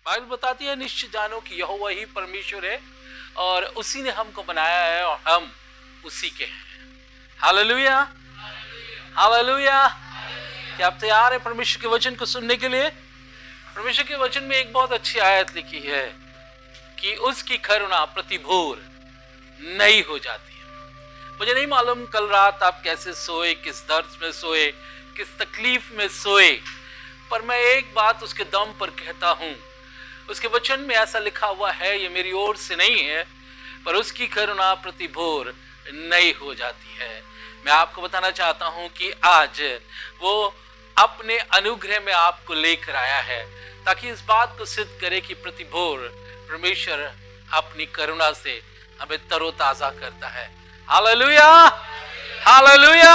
Bible बताती है निश्चय जानो कि यहोवा ही परमेश्वर है और उसी ने हमको बनाया है और हम उसी के हैं। Hallelujah, hallelujah. क्या आप तैयार हैं परमेश्वर के वचन को सुनने के लिए? परमेश्वर के वचन में एक बहुत अच्छी आयत लिखी है कि उसकी करुणा प्रतिभोर नई हो जाती है। मुझे नहीं मालूम कल रात आप कैसे सोए, किस दर्द में सोए, किस तकलीफ में सोए, पर मैं एक बात उसके दम पर कहता हूं, उसके वचन में ऐसा लिखा हुआ है, ये मेरी ओर से नहीं है, पर उसकी करुणा प्रतिभोर नई हो जाती है। मैं आपको बताना चाहता हूं कि आज वो अपने अनुग्रह में आपको लेकर आया है ताकि इस बात को सिद्ध करे कि प्रतिभोर परमेश्वर अपनी करुणा से हमें तरोताजा करता है। Hallelujah, hallelujah,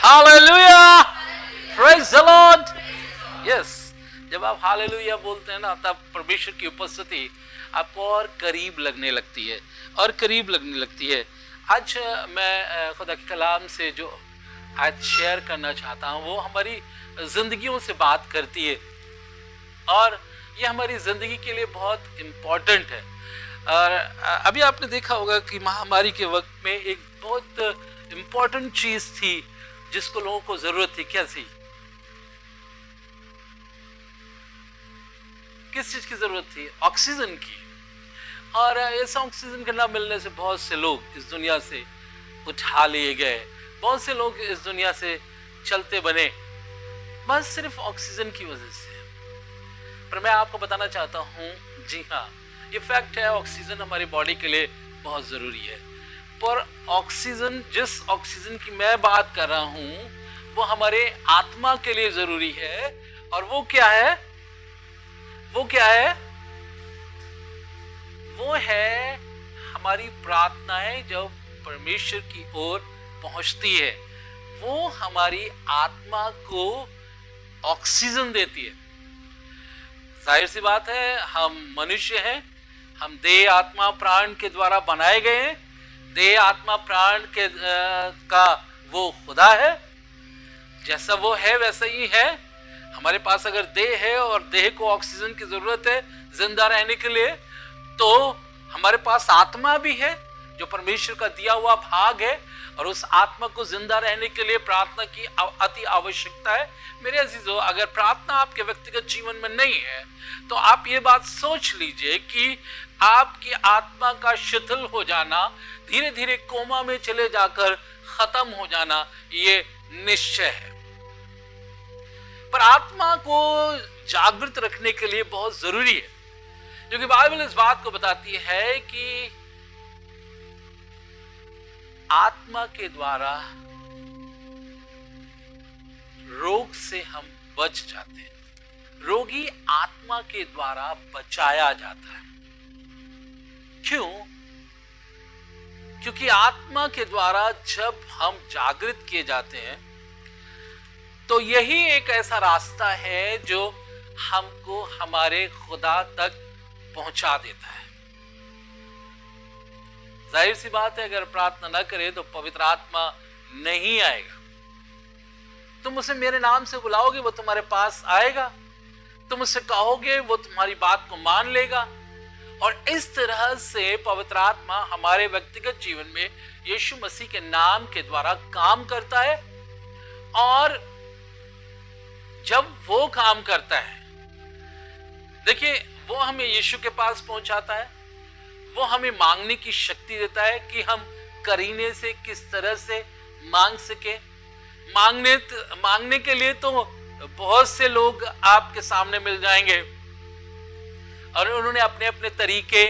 hallelujah, praise the Lord. Yes, जब आप हालेलुया बोलते हैं ना, तब परमेश्वर की उपस्थिति आपको और करीब लगने लगती है, और करीब लगने लगती है। आज मैं खुदा के कलाम से जो आज शेयर करना चाहता हूँ वो हमारी जिंदगियों से बात करती है, और ये हमारी जिंदगी के लिए बहुत इम्पोर्टेंट है। और अभी आपने देखा होगा कि महामारी के वक्त में एक बहुत इम्पोर्टेंट चीज थी जिसको लोगों को जरूरत थी। क्या थी? किस चीज की जरूरत थी? ऑक्सीजन की। और इस ऑक्सीजन के ना मिलने से बहुत से लोग इस दुनिया से उठा लिए गए, बहुत से लोग इस दुनिया से चलते बने, बस सिर्फ ऑक्सीजन की वजह से। पर मैं आपको बताना चाहता हूं, जी हाँ, ये फैक्ट है, ऑक्सीजन हमारी बॉडी के लिए बहुत जरूरी है, पर ऑक्सीजन, जिस ऑक्सीजन की मैं बात कर रहा हूं वो हमारे आत्मा के लिए जरूरी है। और वो क्या है? वो क्या है? वो है हमारी प्रार्थनाएं जब परमेश्वर की ओर पहुंचती है, वो हमारी आत्मा को ऑक्सीजन देती है। जाहिर सी बात है, हम मनुष्य हैं, हम देह आत्मा प्राण के द्वारा बनाए गए हैं। देह आत्मा प्राण के का वो खुदा है, जैसा वो है वैसा ही है। हमारे पास अगर देह है और देह को ऑक्सीजन की जरूरत है जिंदा रहने के लिए, तो हमारे पास आत्मा भी है जो परमेश्वर का दिया हुआ भाग है, और उस आत्मा को जिंदा रहने के लिए प्रार्थना की अति आवश्यकता है। मेरे अजीजों, अगर प्रार्थना आपके व्यक्तिगत जीवन में नहीं है तो आप ये बात सोच लीजिए कि आपकी आत्मा का शिथिल हो जाना, धीरे धीरे कोमा में चले जाकर खत्म हो जाना, ये निश्चय है। पर आत्मा को जागृत रखने के लिए बहुत जरूरी है, क्योंकि बाइबल इस बात को बताती है कि आत्मा के द्वारा रोग से हम बच जाते हैं। रोगी आत्मा के द्वारा बचाया जाता है। क्यों? क्योंकि आत्मा के द्वारा जब हम जागृत किए जाते हैं तो यही एक ऐसा रास्ता है जो हमको हमारे खुदा तक पहुंचा देता है। जाहिर सी बात है, अगर प्रार्थना ना करे तो पवित्र आत्मा नहीं आएगा। तुम उसे मेरे नाम से बुलाओगे, वो तुम्हारे पास आएगा, तुम उससे कहोगे, वो तुम्हारी बात को मान लेगा। और इस तरह से पवित्र आत्मा हमारे व्यक्तिगत जीवन में यीशु मसीह के नाम के द्वारा काम करता है। और जब वो काम करता है, देखिए, वो हमें यीशु के पास पहुंचाता है, वो हमें मांगने की शक्ति देता है कि हम करीने से किस तरह से मांग सके। मांगने के लिए तो बहुत से लोग आपके सामने मिल जाएंगे और उन्होंने अपने अपने तरीके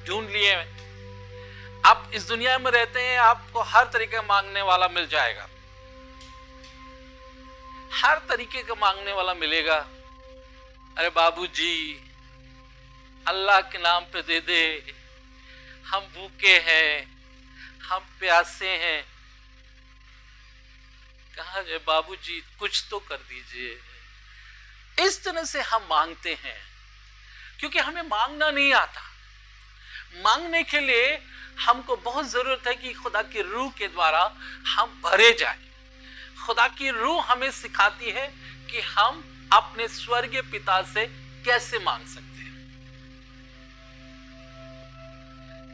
ढूंढ लिए हैं। आप आप इस दुनिया में रहते हैं, आपको हर तरीके का मांगने वाला मिल जाएगा, हर तरीके का मांगने वाला मिलेगा। अरे बाबूजी अल्लाह के नाम पे दे दे, हम भूखे हैं, हम प्यासे हैं। कहा जाए बाबूजी कुछ तो कर दीजिए। इस तरह से हम मांगते हैं क्योंकि हमें मांगना नहीं आता। मांगने के लिए हमको बहुत जरूरत है कि खुदा की रूह के द्वारा हम भरे जाएं। खुदा की रूह हमें सिखाती है कि हम अपने स्वर्गीय पिता से कैसे मांग सकते हैं।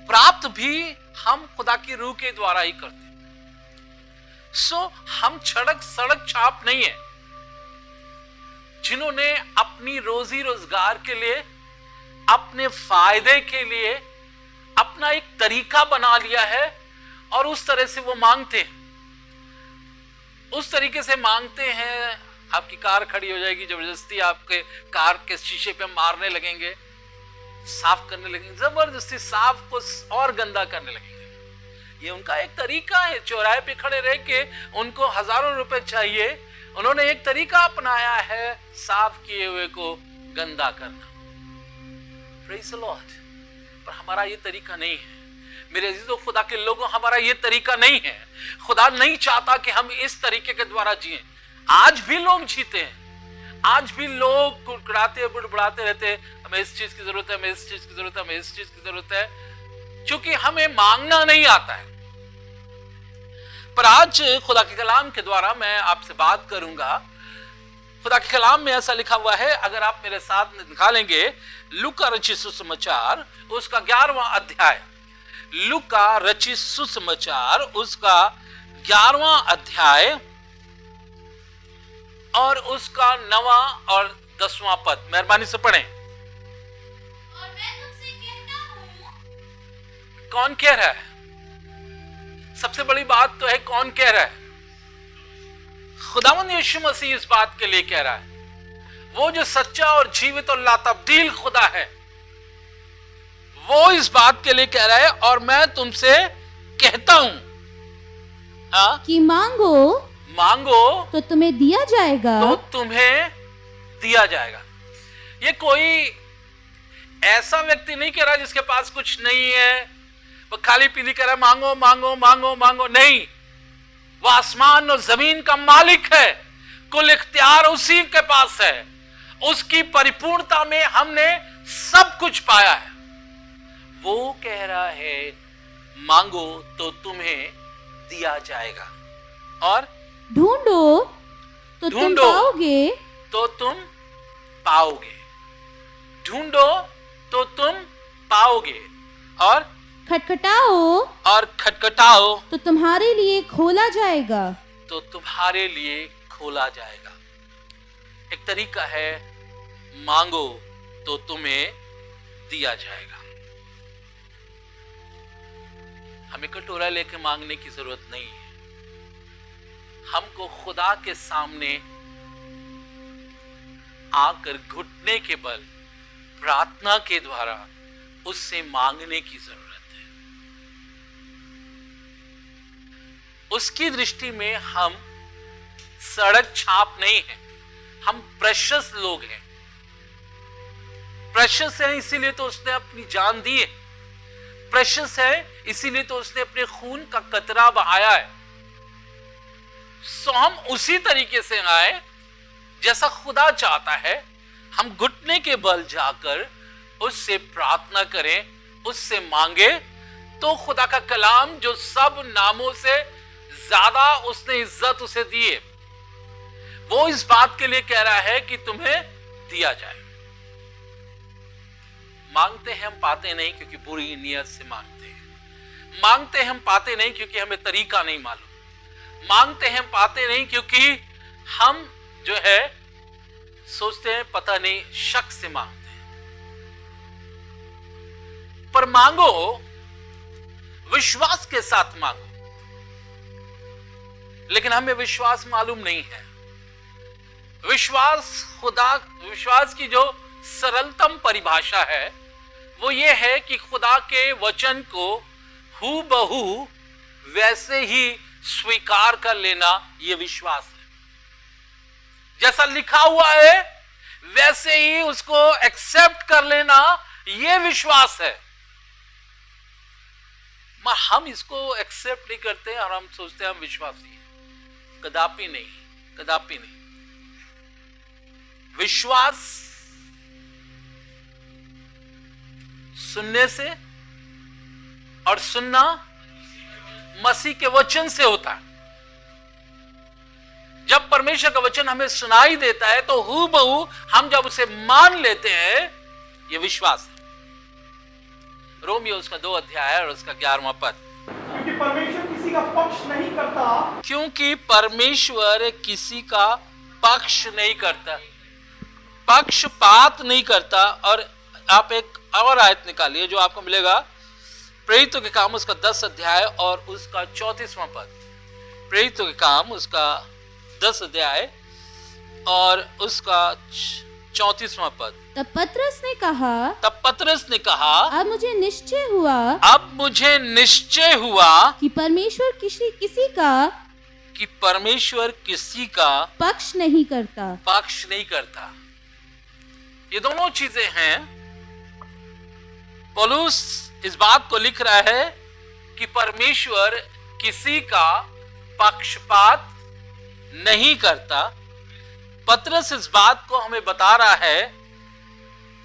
प्राप्त भी हम खुदा की रूह के द्वारा ही करते हैं। हम सड़क छाप नहीं है जिन्होंने अपनी रोजी रोजगार के लिए, अपने फायदे के लिए अपना एक तरीका बना लिया है और उस तरह से वो मांगते हैं। उस तरीके से मांगते हैं, आपकी कार खड़ी हो जाएगी, जबरदस्ती आपके कार के शीशे पे मारने लगेंगे, साफ करने लगेंगे, जबरदस्ती साफ को और गंदा करने लगेंगे। ये उनका एक तरीका है। चौराहे पे खड़े रह के उनको हजारों रुपए चाहिए, उन्होंने एक तरीका अपनाया है साफ किए हुए को गंदा करना। Praise the Lord. पर हमारा ये तरीका नहीं है मेरे अजीजों, खुदा के लोगों, हमारा ये तरीका नहीं है। खुदा नहीं चाहता कि हम इस तरीके के द्वारा जिएं। आज भी लोग जीते हैं, आज भी लोग कुड़कुड़ाते बुड़बुड़ाते रहते हैं, हमें इस चीज की जरूरत है, हमें इस चीज की जरूरत है, हमें इस चीज की जरूरत है, क्योंकि हमें मांगना नहीं आता है। पर आज खुदा के कलाम के द्वारा मैं आपसे बात करूंगा। खुदा के कलाम में ऐसा लिखा हुआ है, अगर आप मेरे साथ निकालेंगे लूका रचित सुसमाचार उसका 11वां अध्याय, लूका रचित सुसमाचार उसका 11वां अध्याय और उसका 9वां और 10वां पद, मेहरबानी से पढ़ें। और मैं तुमसे कहता हूं, कौन कह रहा है? सबसे बड़ी बात तो है कौन कह रहा है? खुदावंद यीशु मसीह इस बात के लिए कह रहा है। वो जो सच्चा और जीवित और लातब्दील खुदा है, वो इस बात के लिए कह रहा है, और मैं तुमसे कहता हूं कि मांगो मांगो तो तुम्हें दिया जाएगा, तो तुम्हें दिया जाएगा। ये कोई ऐसा व्यक्ति नहीं कह रहा जिसके पास कुछ नहीं है, वो खाली पीली कह रहा है मांगो मांगो मांगो मांगो। नहीं, वो आसमान और जमीन का मालिक है, कुल इख्तियार उसी के पास है, उसकी परिपूर्णता में हमने सब कुछ पाया है। वो कह रहा है मांगो तो तुम्हें दिया जाएगा, और ढूंढो तो तुम ढूंढो पाओगे, तो तुम पाओगे, ढूंढो तो तुम पाओगे, और खटखटाओ तो तुम्हारे लिए खोला जाएगा। तो तुम्हारे लिए खोला जाएगा। एक तरीका है मांगो तो तुम्हें दिया जाएगा। हमें कटोरा लेके मांगने की जरूरत नहीं है। हमको खुदा के सामने आकर घुटने के बल प्रार्थना के द्वारा उससे मांगने की जरूरत है। उसकी दृष्टि में हम सड़क छाप नहीं है, हम प्रेशियस लोग हैं। प्रेशियस है इसीलिए तो उसने अपनी जान दी है, प्रेशियस है इसीलिए तो उसने अपने खून का कतरा बहाया है। सो हम उसी तरीके से आए जैसा खुदा चाहता है। हम घुटने के बल जाकर उससे प्रार्थना करें, उससे मांगे, तो खुदा का कलाम जो सब नामों से ज्यादा उसने इज्जत उसे दी है, वो इस बात के लिए कह रहा है कि तुम्हें दिया जाए। मांगते हैं हम पाते नहीं क्योंकि बुरी नीयत से मांगते हैं। मांगते हैं हम पाते नहीं क्योंकि हमें तरीका नहीं मालूम। मांगते हैं पाते नहीं क्योंकि हम जो है सोचते हैं पता नहीं, शक से मांगते हैं। पर मांगो, विश्वास के साथ मांगो। लेकिन हमें विश्वास मालूम नहीं है। विश्वास की जो सरलतम परिभाषा है वो ये है कि खुदा के वचन को हूबहू वैसे ही स्वीकार कर लेना, यह विश्वास है। जैसा लिखा हुआ है वैसे ही उसको एक्सेप्ट कर लेना, यह विश्वास है। मगर हम इसको एक्सेप्ट नहीं करते और हम सोचते हैं हम विश्वासी हैं। कदापि नहीं, कदापि नहीं। विश्वास सुनने से और सुनना मसीह के वचन से होता है। जब परमेश्वर का वचन हमें सुनाई देता है तो हूबहू हम जब उसे मान लेते हैं, यह विश्वास है। रोमियो उसका 2 अध्याय और उसका 11वां पद। क्योंकि परमेश्वर किसी का पक्ष नहीं करता, क्योंकि परमेश्वर किसी का पक्ष नहीं करता, पक्षपात नहीं करता। और आप एक और आयत निकालिए जो आपको मिलेगा प्रेरितों के काम उसका 10 अध्याय और उसका 34वां पद। प्रेरितों के काम उसका 10 अध्याय और उसका 34वां पद। तब पतरस ने कहा, अब मुझे निश्चय हुआ कि परमेश्वर किसी का पक्ष नहीं करता। ये दोनों चीजें हैं। पौलुस इस बात को लिख रहा है कि परमेश्वर किसी का पक्षपात नहीं करता। पतरस इस बात को हमें बता रहा है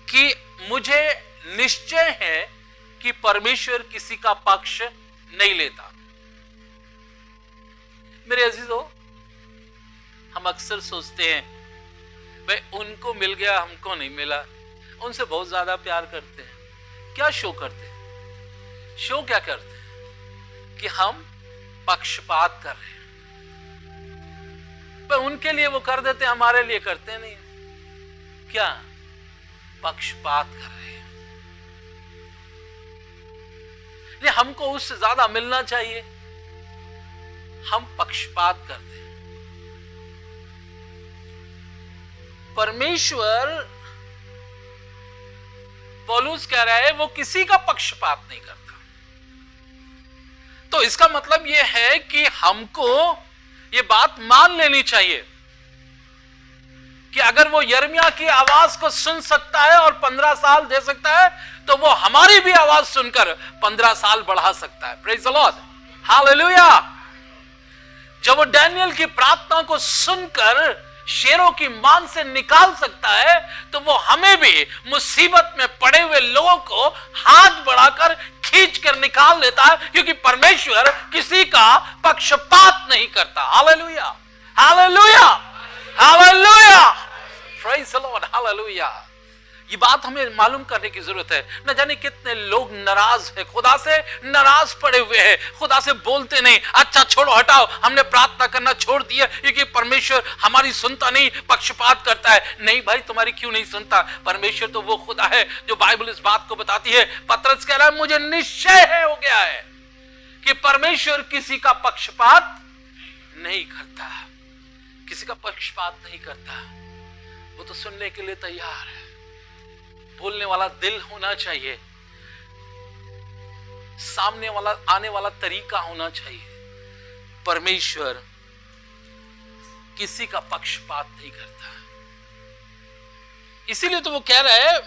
कि मुझे निश्चय है कि परमेश्वर किसी का पक्ष नहीं लेता। मेरे अजीजों, हम अक्सर सोचते हैं भाई उनको मिल गया, हमको नहीं मिला। उनसे बहुत ज्यादा प्यार करते हैं। क्या शो करते हैं? शो क्या करते हैं कि हम पक्षपात कर रहे हैं। पर उनके लिए वो कर देते, हमारे लिए करते नहीं। क्या पक्षपात कर रहे हैं? नहीं, हमको उससे ज्यादा मिलना चाहिए, हम पक्षपात करते हैं। परमेश्वर, पौलुस कह रहा है, वो किसी का पक्षपात नहीं करता। तो इसका मतलब यह है कि हमको ये बात मान लेनी चाहिए कि अगर वो यिर्मयाह की आवाज को सुन सकता है और 15 साल दे सकता है, तो वो हमारी भी आवाज सुनकर 15 साल बढ़ा सकता है। Praise the Lord, hallelujah. जब वो डैनियल की प्रार्थना को सुनकर शेरों की मान से निकाल सकता है, तो वो हमें भी मुसीबत में पड़े हुए लोगों को हाथ बढ़ाकर खींच कर निकाल लेता है, क्योंकि परमेश्वर किसी का पक्षपात नहीं करता। Hallelujah, hallelujah, hallelujah, praise the Lord, hallelujah. ये बात हमें मालूम करने की जरूरत है। न जाने कितने लोग नाराज हैं, खुदा से नाराज पड़े हुए हैं, खुदा से बोलते नहीं। अच्छा छोड़ो, हटाओ, हमने प्रार्थना करना छोड़ दिया क्योंकि परमेश्वर हमारी सुनता नहीं, पक्षपात करता है। नहीं भाई, तुम्हारी क्यों नहीं सुनता? परमेश्वर तो वो खुदा है जो बाइबल इस बात को बताती है। पतरस कह रहा है, मुझे निश्चय है, हो गया है कि परमेश्वर किसी का पक्षपात नहीं करता, किसी का पक्षपात नहीं करता। वो तो सुनने के लिए तैयार है। बोलने वाला दिल होना चाहिए, सामने वाला आने वाला तरीका होना चाहिए। परमेश्वर किसी का पक्षपात नहीं करता। इसीलिए तो वो कह रहा है,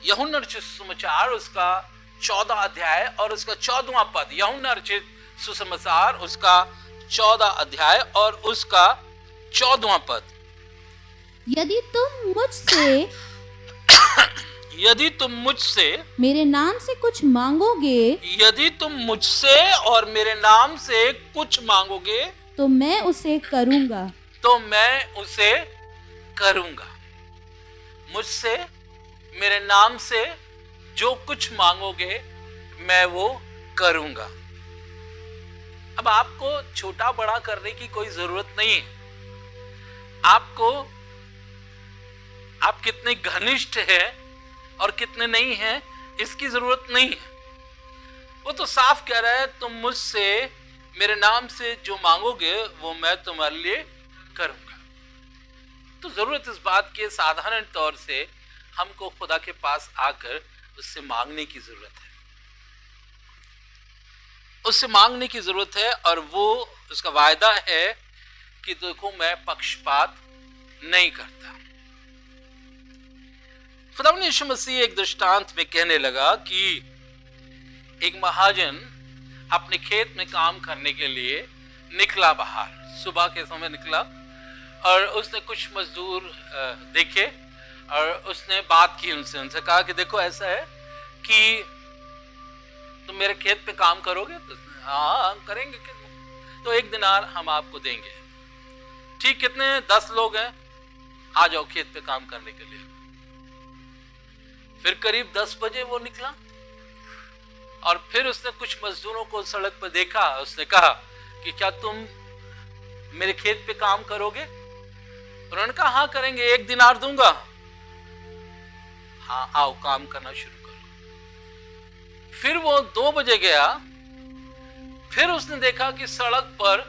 यूहन्ना रचित सुसमाचार उसका 14 अध्याय और उसका 14वां पद। यूहन्ना रचित सुसमाचार उसका 14 अध्याय और उसका 14वां पद। यदि तुम मुझसे मेरे नाम से कुछ मांगोगे, यदि तुम मुझसे और मेरे नाम से कुछ मांगोगे, तो मैं उसे करूंगा। मुझसे मेरे नाम से जो कुछ मांगोगे मैं वो करूंगा। अब आपको छोटा बड़ा करने की कोई जरूरत नहीं है। आप कितने घनिष्ठ हैं और कितने नहीं हैं, इसकी जरूरत नहीं है। वो तो साफ कह रहा है, तुम मुझसे मेरे नाम से जो मांगोगे वो मैं तुम्हारे लिए करूंगा। तो जरूरत इस बात की, साधारण तौर से हमको खुदा के पास आकर उससे मांगने की जरूरत है। 1 कोरिन्थियों उससे मांगने की जरूरत है, और वो उसका वायदा है कि देखो मैं पक्षपात नहीं करता। खुदावंद यीशु मसीह एक दृष्टांत में कहने लगा कि एक महाजन अपने खेत में काम करने के लिए निकला बाहर, सुबह के समय निकला, और उसने कुछ मजदूर देखे और उसने बात की उनसे कहा कि देखो ऐसा है कि तुम मेरे खेत पे काम करोगे? तो हाँ करेंगे, तो 1 दिनार हम आपको देंगे। ठीक, कितने? 10 लोग हैं, आ जाओ खेत पे काम करने के लिए। फिर करीब 10 बजे वो निकला और फिर उसने कुछ मजदूरों को सड़क पर देखा। उसने कहा कि क्या तुम मेरे खेत पे काम करोगे? उन्होंने कहा हाँ करेंगे, 1 दिनार दूंगा। हाँ आओ काम करना शुरू करो। फिर वो 2 बजे गया, फिर उसने देखा कि सड़क पर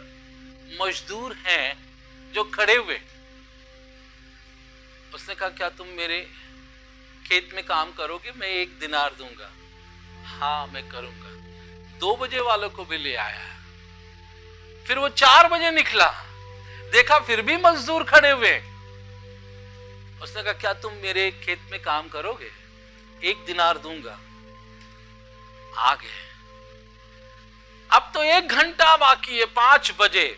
मजदूर हैं जो खड़े हुए। उसने कहा क्या तुम मेरे खेत में काम करोगे? मैं 1 दिनार दूंगा। हाँ मैं करूंगा। 2 बजे वालों को भी ले आया। फिर वो 4 बजे निकला, देखा फिर भी मजदूर खड़े हुए। उसने कहा क्या तुम मेरे खेत में काम करोगे? 1 दिनार दूंगा। आ गए। अब तो 1 घंटा बाकी है, 5 बजे,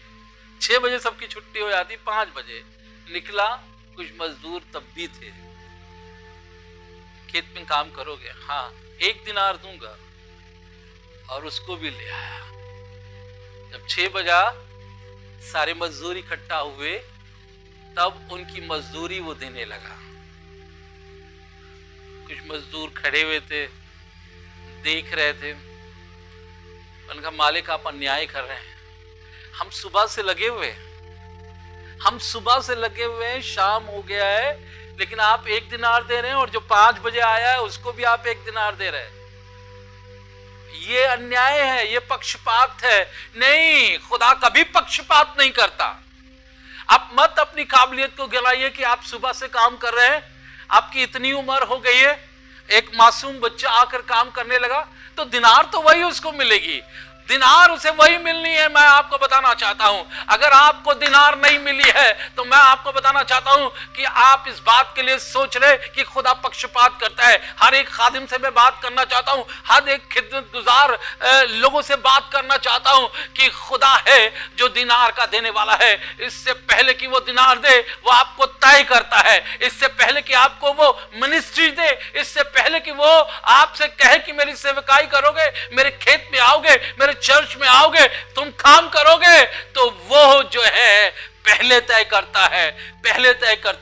6 बजे सबकी छुट्टी हो जाती, 5 बजे निकला। कुछ मजदूर तब भी थे। खेत में काम करोगे? हाँ 1 दिनार दूंगा। और उसको भी ले आया। जब 6 बजा, सारे मजदूर इकट्ठा हुए, तब उनकी मजदूरी वो देने लगा। कुछ मजदूर खड़े हुए थे, देख रहे थे। उनका मालिक आप अन्याय कर रहे हैं, हम सुबह से लगे हुए हैं, शाम हो गया है, लेकिन आप 1 दिनार दे रहे हैं, और जो 5 बजे आया है उसको भी आप 1 दिनार दे रहे हैं। ये अन्याय है, ये पक्षपात है। नहीं, खुदा कभी पक्षपात नहीं करता। आप मत अपनी काबिलियत को गिनाइए कि आप सुबह से काम कर रहे हैं, आपकी इतनी उम्र हो गई है, एक मासूम बच्चा आकर काम करने लगा तो दिनार तो वही उसको मिलेगी, दिनार उसे वही मिलनी है। मैं आपको बताना चाहता हूं, अगर आपको दिनार नहीं मिली है तो मैं आपको बताना चाहता हूं कि आप इस बात के लिए सोच रहे कि खुदा पक्षपात करता है। हर एक खादिम से मैं बात करना चाहता हूं, हर एक खिदमतगुजार लोगों से बात करना चाहता हूं कि खुदा है जो दिनार का देने वाला है। इससे पहले कि वो दिनार दे, वो आपको तय करता है। इससे पहले कि आपको वो मिनिस्ट्री दे, इससे पहले कि वो आपसे कहे कि मेरी सेवकाई करोगे, मेरे खेत में आओगे, मेरे चर्च में आओगे, तुम काम करोगे, तो वो जो है पहले तय करता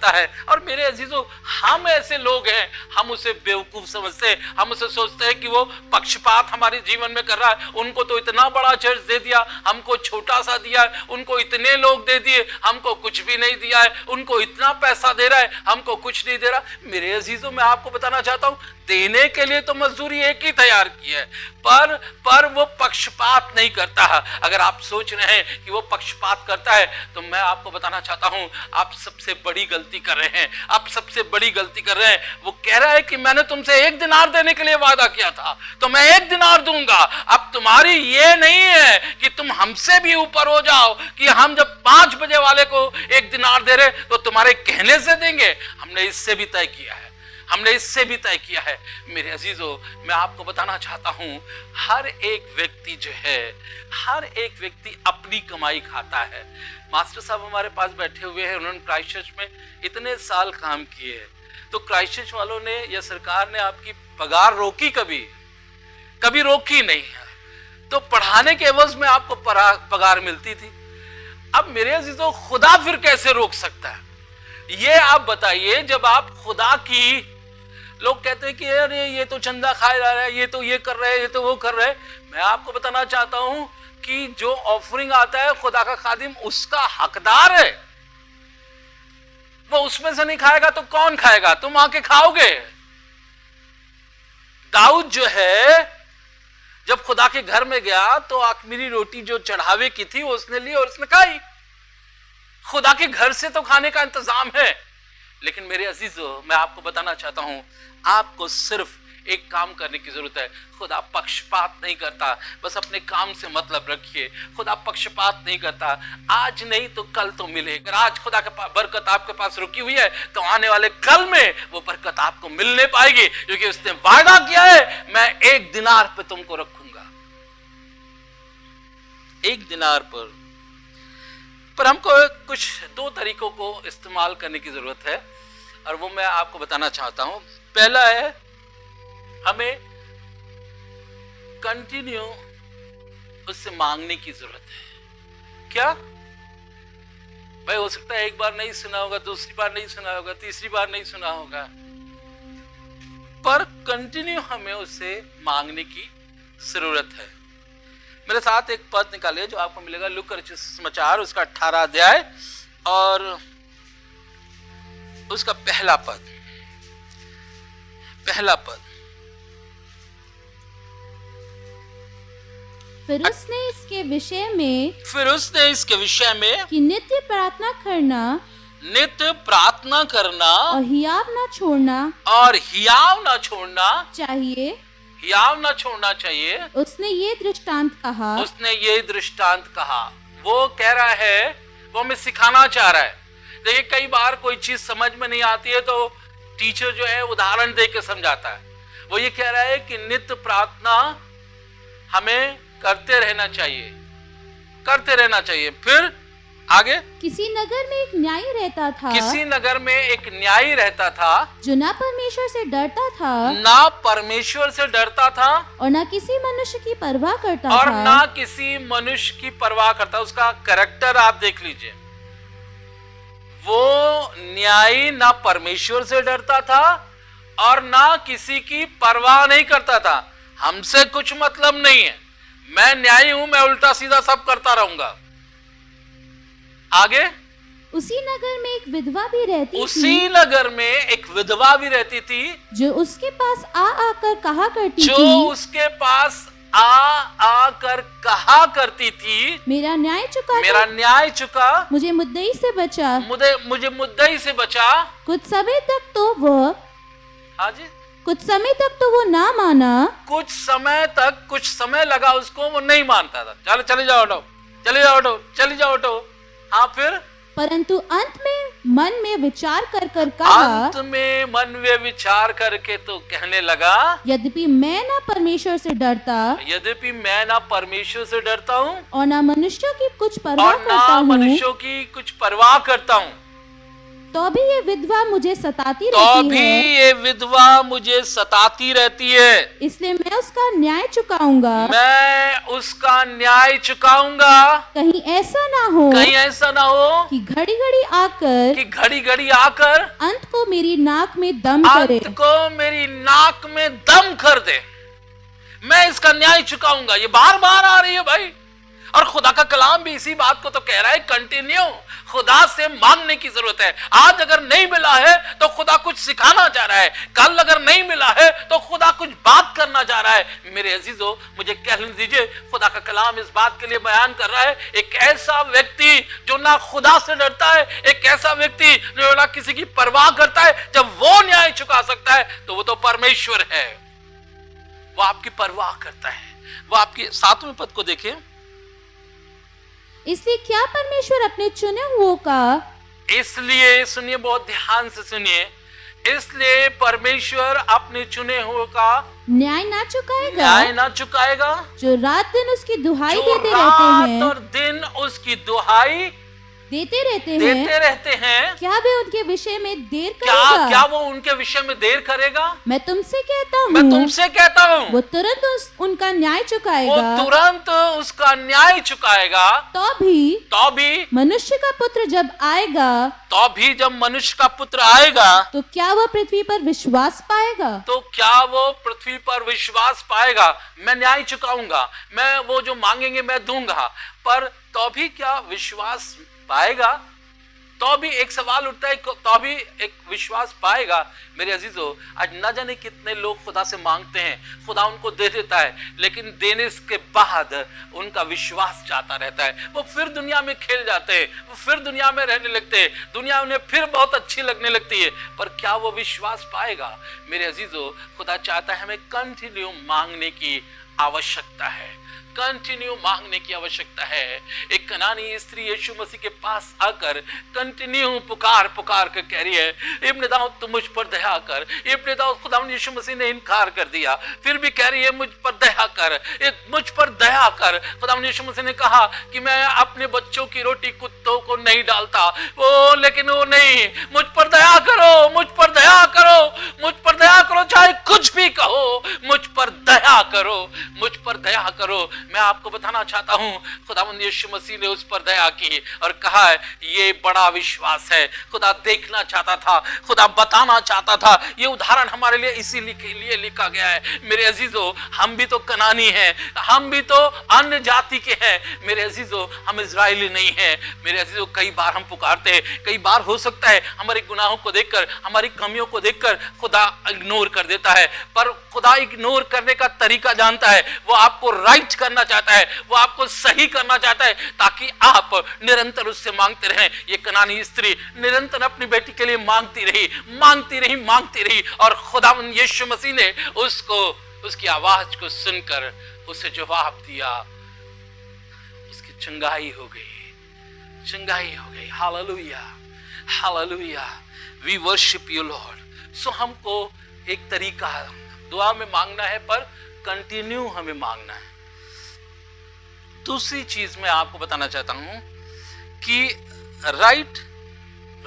है। और मेरे अजीजों, हम ऐसे लोग हैं, हम उसे बेवकूफ समझते हैं, हम उसे सोचते हैं कि वो पक्षपात हमारे जीवन में कर रहा है। उनको तो इतना बड़ा चर्च दे दिया, हमको छोटा सा दिया है, उनको इतने लोग दे दिए, हमको कुछ भी नहीं दिया है, उनको इतना पैसा दे रहा है, हमको कुछ नहीं दे रहा। मेरे अजीजों, मैं आपको बताना चाहता हूं, देने के लिए तो मजदूरी एक ही तैयार की है, पर वो पक्षपात नहीं करता है। अगर आप सोच रहे हैं कि वो पक्षपात करता है, तो मैं आपको बताना चाहता हूं, आप सबसे बड़ी गलती कर रहे हैं। वो कह रहा है कि मैंने तुमसे 1 दिनार देने के लिए वादा किया था, तो मैं 1 दिनार दूंगा। अब तुम्हारी ये नहीं है कि तुम हमसे भी ऊपर हो जाओ कि हम जब 5 बजे वाले को 1 दिनार दे रहे तो तुम्हारे कहने से देंगे। हमने इससे भी तय किया है। मेरे अजीजों, मैं आपको बताना चाहता हूं, हर एक व्यक्ति अपनी कमाई खाता है। मास्टर साहब हमारे पास बैठे हुए हैं, उन्होंने क्राइस्ट चर्च में इतने साल काम किए हैं, तो क्राइस्ट चर्च वालों ने या सरकार ने आपकी पगार रोकी? कभी रोकी नहीं है। तो पढ़ाने के एवज में आपको पगार मिलती थी। अब मेरे अजीजों, खुदा फिर कैसे रोक सकता है? ये आप बताइए। जब आप खुदा की, लोग कहते हैं कि अरे ये तो चंदा खाए जा रहा है, ये तो ये कर रहे हैं, ये तो वो कर रहे हैं। मैं आपको बताना चाहता हूं कि जो ऑफरिंग आता है, खुदा का खादिम उसका हकदार है। वो उसमें से नहीं खाएगा तो कौन खाएगा? तुम आके खाओगे। दाऊद जो है, जब खुदा के घर में गया तो अख़मीरी रोटी जो चढ़ावे की थी उसने ली और उसने खाई। खुदा के घर से तो खाने का इंतजाम है। लेकिन मेरे अजीजों, मैं आपको बताना चाहता हूं, आपको सिर्फ एक काम करने की जरूरत है, खुदा पक्षपात नहीं करता, बस अपने काम से मतलब रखिए। खुदा पक्षपात नहीं करता, आज नहीं तो कल तो मिलेगा। अगर आज खुदा के बरकत आपके पास रुकी हुई है तो आने वाले कल में वो बरकत आपको मिलने पाएगी, क्योंकि उसने वादा किया है, मैं 1 दिनार पे तुमको रखूंगा। 1 दिनार पर हमको कुछ 2 तरीकों को इस्तेमाल करने की जरूरत है, और वो मैं आपको बताना चाहता हूं। पहला है, हमें कंटिन्यू उससे मांगने की जरूरत है। क्या भाई, हो सकता है एक बार नहीं सुना होगा, दूसरी बार नहीं सुना होगा, तीसरी बार नहीं सुना होगा, पर कंटिन्यू हमें उससे मांगने की जरूरत है। मेरे साथ एक पद निकालिए जो आपको मिलेगा लूका रचित समाचार उसका 18 अध्याय और उसका पहला पद। फिर उसने इसके विषय में कि नित्य प्रार्थना करना और हियाव ना छोड़ना चाहिए। उसने ये दृष्टांत कहा। वो कह रहा है, वो हमें सिखाना चाह रहा है। देखिए, कई बार कोई चीज समझ में नहीं आती है तो टीचर जो है उदाहरण दे के समझाता है। वो ये कह रहा है कि नित्य प्रार्थना हमें करते रहना चाहिए। फिर आगे, किसी नगर में एक न्यायी रहता था जो ना परमेश्वर से डरता था और ना किसी मनुष्य की परवाह करता। उसका कैरेक्टर आप देख लीजिए। वो न्यायी ना परमेश्वर से डरता था और ना किसी की परवाह नहीं करता था। हमसे कुछ मतलब नहीं है, मैं न्यायी हूं, मैं उल्टा सीधा सब करता रहूंगा। आगे, उसी नगर में एक विधवा भी रहती थी जो उसके पास आकर कहा करती थी, मेरा न्याय चुका, मुझे मुद्दई से बचा। कुछ समय तक तो वो ना माना। कुछ समय लगा उसको, वो नहीं मानता था। चले जाओ हटो। हाँ, फिर परंतु अंत में मन में विचार करके तो कहने लगा, यद्यपि मैं ना परमेश्वर से डरता हूँ और ना मनुष्यों की कुछ परवाह करता हूँ, तो भी ये विधवा मुझे सताती रहती है। इसलिए मैं उसका न्याय चुकाऊंगा। कहीं ऐसा ना हो कि घड़ी घड़ी आकर अंत को मेरी नाक में दम कर दे। मैं इसका न्याय चुकाऊंगा। ये बार बार आ रही है भाई, और खुदा का कलाम भी इसी बात को तो कह रहा है। कंटिन्यू खुदा से मांगने की जरूरत है। आज अगर नहीं मिला है तो खुदा कुछ सिखाना चाह रहा है, कल अगर नहीं मिला है तो खुदा कुछ बात करना चाह रहा है। मेरे अजीजों, मुझे कहने दीजिए, खुदा का कलाम इस बात के लिए बयान कर रहा है, एक ऐसा व्यक्ति जो ना खुदा से डरता है, एक ऐसा व्यक्ति जो ना किसी की परवाह करता है, जब वो न्याय चुका सकता है तो वो तो परमेश्वर है। वो आपकी परवाह करता है। वो आपके 7वें पद को देखें। इसलिए क्या परमेश्वर अपने चुने हुओं का, इसलिए सुनिए, बहुत ध्यान से सुनिए, इसलिए परमेश्वर अपने चुने हुओं का न्याय ना चुकाएगा जो रात दिन उसकी दुहाई देते रहते हैं। क्या वे उनके विषय में देर करेगा? क्या वो उनके विषय में देर करेगा? मैं तुमसे कहता हूँ वो तुरंत उनका न्याय चुकाएगा। तो भी मनुष्य का पुत्र जब पुत्र आएगा तो क्या वो पृथ्वी पर विश्वास पाएगा? मैं न्याय चुकाऊंगा, मैं वो जो मांगेंगे मैं दूंगा, पर तो भी क्या विश्वास पाएगा? तो भी एक सवाल उठता है, तो भी एक विश्वास पाएगा। मेरे अजीजों, आज न जाने कितने लोग खुदा से मांगते हैं, खुदा उनको दे देता है, लेकिन देने के बाद उनका विश्वास जाता रहता है। वो फिर दुनिया में खेल जाते हैं, वो फिर दुनिया में रहने लगते हैं, दुनिया उन्हें फिर बहुत अच्छी लगने लगती है, पर क्या वो विश्वास पाएगा? मेरे अजीजों, खुदा चाहता है हमें कंटिन्यू मांगने की आवश्यकता है, कंटिन्यू मांगने की आवश्यकता है। एक कनानी स्त्री यीशु मसीह के पास आकर कंटिन्यू पुकार पुकार कर कह रही है, इब्न दाऊद तू मुझ पर दया कर। इब्न दाऊद, खुदावंद यीशु मसीह ने इनकार कर दिया, फिर भी कह रही है मुझ पर दया कर, मुझ पर दया कर। खुदावंद यीशु मसीह ने कहा कि मैं अपने बच्चों की रोटी कुत्तों को नहीं डालता, लेकिन वो नहीं, मुझ पर दया करो, मुझ पर दया करो, मुझ पर दया करो, चाहे कुछ भी कहो, मुझ पर दया करो, मुझ पर दया करो। मैं आपको बताना चाहता हूं, खुदावंद यीशु मसीह ने उस पर दया की और कहा है ये बड़ा विश्वास है। खुदा देखना चाहता था, खुदा बताना चाहता था। ये उदाहरण हमारे लिए इसीलिए लिखा गया है। मेरे अजीजों, हम भी तो कनानी हैं, हम भी तो अन्य जाति के हैं। मेरे अजीजों, हम इजराइली नहीं हैं। मेरे अजीजों, कई बार हम पुकारते हैं, कई बार हो सकता है हमारे गुनाहों को देखकर, हमारी कमियों को देखकर खुदा इग्नोर कर देता है, पर खुदा इग्नोर करने का तरीका जानता है। वो आपको राइट करना चाहता है, वो आपको सही करना चाहता है, ताकि आप निरंतर उससे मांगते रहें। ये कनानी स्त्री निरंतर अपनी बेटी के लिए मांगती रही, मांगती रही, मांगती रही, और खुदावंद यीशु मसीह ने उसको, उसकी आवाज को सुनकर उसे जवाब दिया। उसकी चंगाई हो गई, चंगाई हो गई। Hallelujah, hallelujah, we worship you Lord. So हमको एक तरीका दुआ में मांगना है, पर कंटिन्यू हमें मांगना है। दूसरी चीज मैं आपको बताना चाहता हूं कि राइट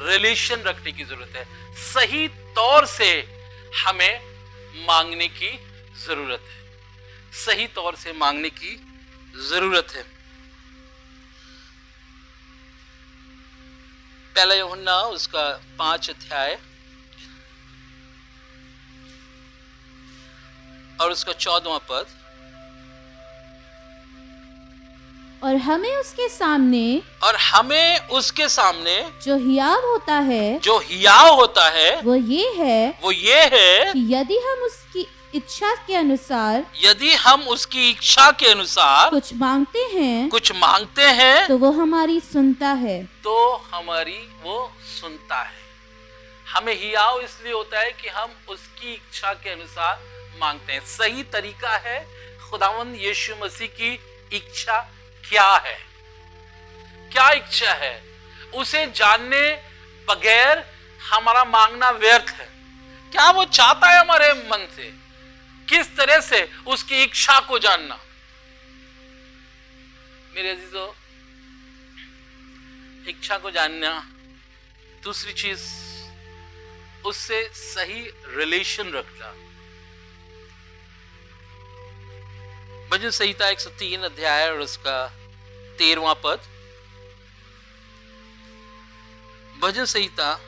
रिलेशन रखने की जरूरत है। सही तौर से हमें मांगने की जरूरत है, सही तौर से मांगने की जरूरत है। पहला यूहन्ना उसका 5 अध्याय और उसका 14वां पद। और हमें उसके सामने, और हमें उसके सामने जो हियाव होता है, जो हियाव होता है, वो ये है, वो ये है कि यदि हम उसकी इच्छा के अनुसार, यदि हम उसकी इच्छा के अनुसार कुछ मांगते हैं, कुछ मांगते हैं, तो वो हमारी सुनता है, तो हमारी वो सुनता है। हमें हियाव इसलिए होता है कि हम उसकी इच्छा के अनुसार मांगते हैं। सही तरीका है, खुदावंद यीशु मसीह की इच्छा क्या है, क्या इच्छा है, उसे जानने बगैर हमारा मांगना व्यर्थ है। क्या वो चाहता है हमारे मन से, किस तरह से उसकी इच्छा को जानना। मेरे अजीजों, इच्छा को जानना। दूसरी चीज, उससे सही रिलेशन रखना। भजन संहिता 103 अध्याय और उसका 13वां पद। भजन संहिता,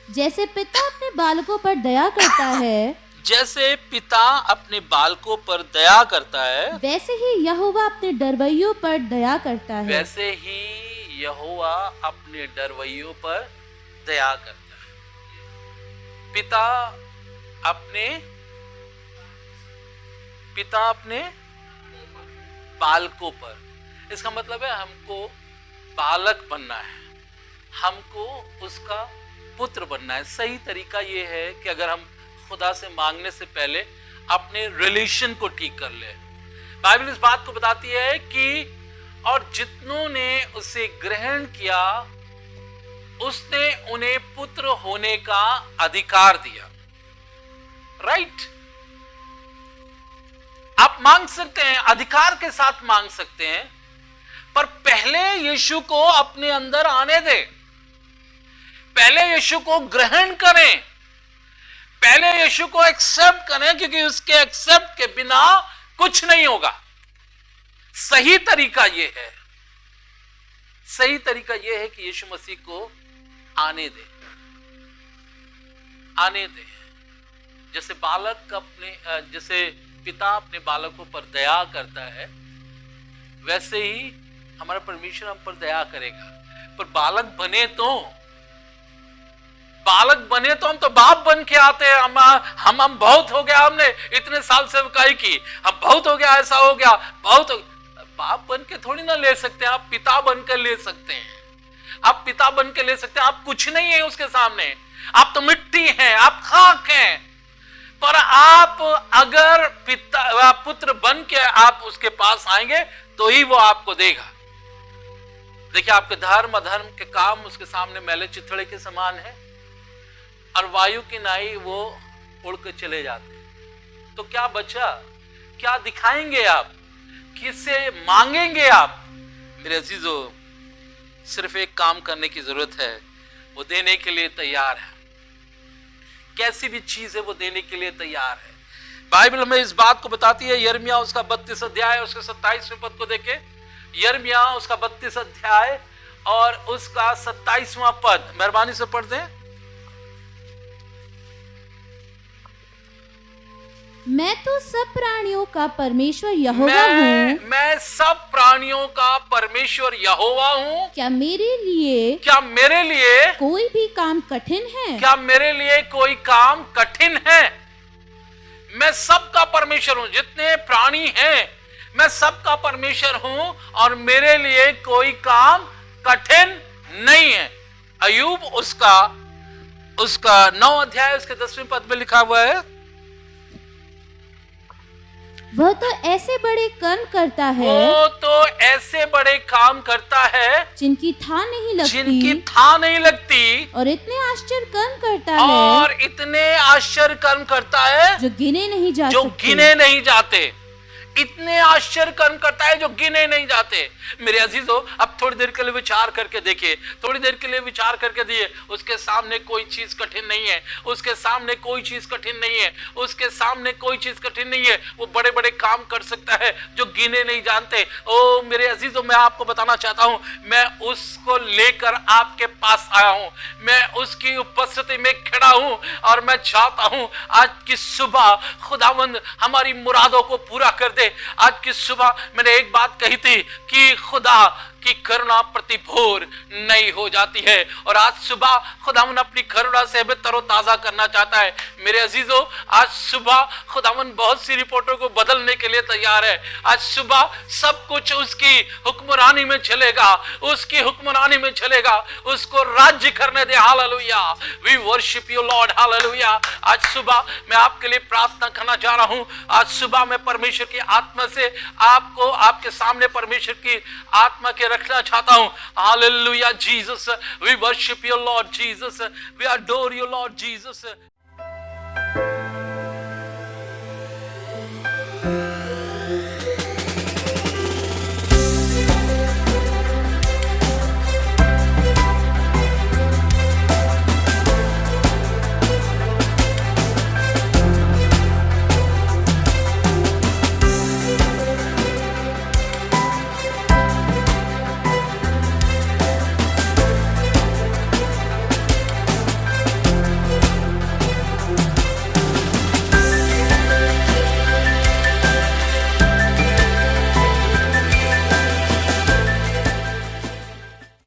जैसे पिता अपने बालकों पर दया करता है, जैसे पिता अपने बालकों पर दया करता है, वैसे ही यहोवा अपने डरवैयों पर दया करता है। वैसे ही यहोवा अपने डरवैयों पर दया करता है। पिता अपने बालकों पर, इसका मतलब है हमको बालक बनना है, हमको उसका पुत्र बनना है। सही तरीका ये है कि अगर हम खुदा से मांगने से पहले अपने रिलेशन को ठीक कर ले। बाइबल इस बात को बताती है कि और जितनों ने उसे ग्रहण किया उसने उन्हें पुत्र होने का अधिकार दिया। राइट, आप मांग सकते हैं, अधिकार के साथ मांग सकते हैं, पर पहले यीशु को अपने अंदर आने दे, पहले यीशु को ग्रहण करें, पहले यीशु को एक्सेप्ट करें, क्योंकि उसके एक्सेप्ट के बिना कुछ नहीं होगा। सही तरीका यह है, सही तरीका यह है कि यीशु मसीह को आने दे, आने दे। जैसे बालक अपने, जैसे पिता अपने बालकों पर दया करता है, वैसे ही हमारा परमेश्वर हम पर दया करेगा। पर बालक बने तो हम तो बाप बन के आते हैं। हम बहुत हो गया, हमने इतने साल सेवकाई की, अब बहुत हो गया, ऐसा हो गया, बहुत हो गया। बाप बन के थोड़ी ना ले सकते हैं, आप पिता बनकर ले सकते हैं। आप पिता बन के ले सकते हैं। आप कुछ नहीं है उसके सामने, आप तो मिट्टी हैं, आप खाक हैं। पर आप अगर पिता पुत्र बन के आप उसके पास आएंगे तो ही वो आपको देगा। देखिए, आपके धर्म अधर्म के काम उसके सामने मैले चिथड़े के समान है, और वायु की नाई वो उड़ के चले जाते। तो क्या बचा? क्या दिखाएंगे आप? किससे मांगेंगे आप? मेरे अजीजों, सिर्फ एक काम करने की जरूरत है, वो देने के लिए तैयार है। कैसी भी चीज है वो देने के लिए तैयार है। बाइबल हमें इस बात को बताती है। यिर्मयाह उसका 32 अध्याय उसके 27वें पद को देखे। यिर्मयाह उसका 32 अध्याय और उसका 27वां पद मेहरबानी से पढ़ दें। मैं तो सब प्राणियों का परमेश्वर यहोवा हूँ। मैं सब प्राणियों का परमेश्वर यहोवा हूँ। क्या मेरे लिए कोई भी काम कठिन है? क्या मेरे लिए कोई काम कठिन है? मैं सबका परमेश्वर हूँ। जितने प्राणी हैं, मैं सबका परमेश्वर हूँ, और मेरे लिए कोई काम कठिन नहीं है। अय्यूब उसका 9 अध्याय उसके 10वें पद में लिखा हुआ है, वह तो ऐसे बड़े कर्म करता है, वो तो ऐसे बड़े काम करता है जिनकी था नहीं लगती, और इतने आश्चर्य कर्म करता है जो गिने नहीं जाते। इतने आश्चर्य कर्म करता है जो गिने नहीं जाते। मेरे अजीजों, अब थोड़ी देर के लिए विचार करके देखिए, थोड़ी देर के लिए विचार करके दिए। उसके सामने कोई चीज कठिन नहीं है, उसके सामने कोई चीज कठिन नहीं है, उसके सामने कोई चीज कठिन नहीं है। वो बड़े बड़े काम कर सकता है जो गिने नहीं जानते। ओ मेरे अजीजों, मैं आपको बताना चाहता हूं, मैं उसको लेकर आपके पास आया हूं। मैं उसकी उपस्थिति में खड़ा हूं, और मैं चाहता हूं आज की सुबह खुदावंद हमारी मुरादों को पूरा कर दे। आज की सुबह मैंने एक बात कही थी कि खुदा की करुणा प्रतिभोर नई हो जाती है, और आज सुबह खुदावन अपनी करुणा से हमें तरोताजा करना चाहता है। मेरे अजीजों, आज सुबह खुदावन बहुत सी रिपोर्टों को बदलने के लिए तैयार है। आज सुबह सब कुछ उसकी हुक्मरानी में चलेगा, उसकी हुक्मरानी में चलेगा। उसको राज्य करने दे। Hallelujah, we worship you Lord, hallelujah. आज सुबह मैं आपके लिए प्रार्थना करना चाह रहा हूं। आज सुबह मैं परमेश्वर की आत्मा से आपको आपके सामने परमेश्वर की आत्मा के रखना चाहता हूं। Hallelujah Jesus, we worship you Lord Jesus, we adore you Lord Jesus.